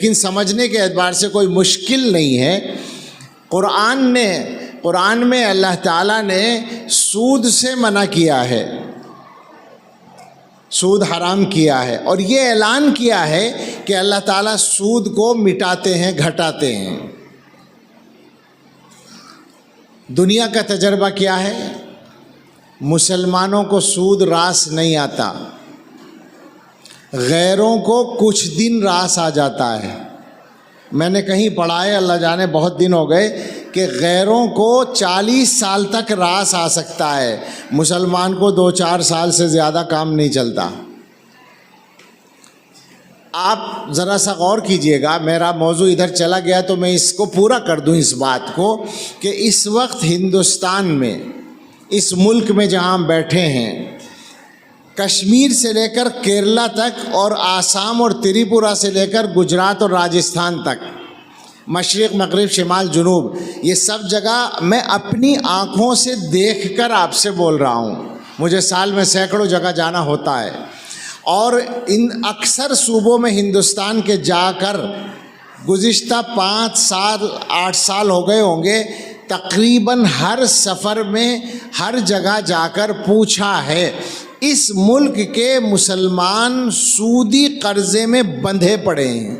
لیکن سمجھنے کے اعتبار سے کوئی مشکل نہیں ہے۔ قرآن میں اللہ تعالیٰ نے سود سے منع کیا ہے، سود حرام کیا ہے، اور یہ اعلان کیا ہے کہ اللہ تعالیٰ سود کو مٹاتے ہیں، گھٹاتے ہیں۔ دنیا کا تجربہ کیا ہے؟ مسلمانوں کو سود راس نہیں آتا، غیروں کو کچھ دن راس آ جاتا ہے۔ میں نے کہیں پڑھا ہے، اللہ جانے بہت دن ہو گئے، کہ غیروں کو 40 سال تک راس آ سکتا ہے، مسلمان کو 2-4 سال سے زیادہ کام نہیں چلتا۔ آپ ذرا سا غور کیجئے گا، میرا موضوع ادھر چلا گیا تو میں اس کو پورا کر دوں، اس بات کو کہ اس وقت ہندوستان میں، اس ملک میں جہاں ہم بیٹھے ہیں، کشمیر سے لے کر کیرلا تک، اور آسام اور تریپورہ سے لے کر گجرات اور راجستھان تک، مشرق مغرب شمال جنوب، یہ سب جگہ میں اپنی آنکھوں سے دیکھ کر آپ سے بول رہا ہوں۔ مجھے سال میں سینکڑوں جگہ جانا ہوتا ہے، اور ان اکثر صوبوں میں ہندوستان کے جا کر گزشتہ 5 سال 8 سال ہو گئے ہوں گے، تقریباً ہر سفر میں ہر جگہ جا کر پوچھا ہے، اس ملک کے مسلمان سودی قرضے میں بندھے پڑے ہیں۔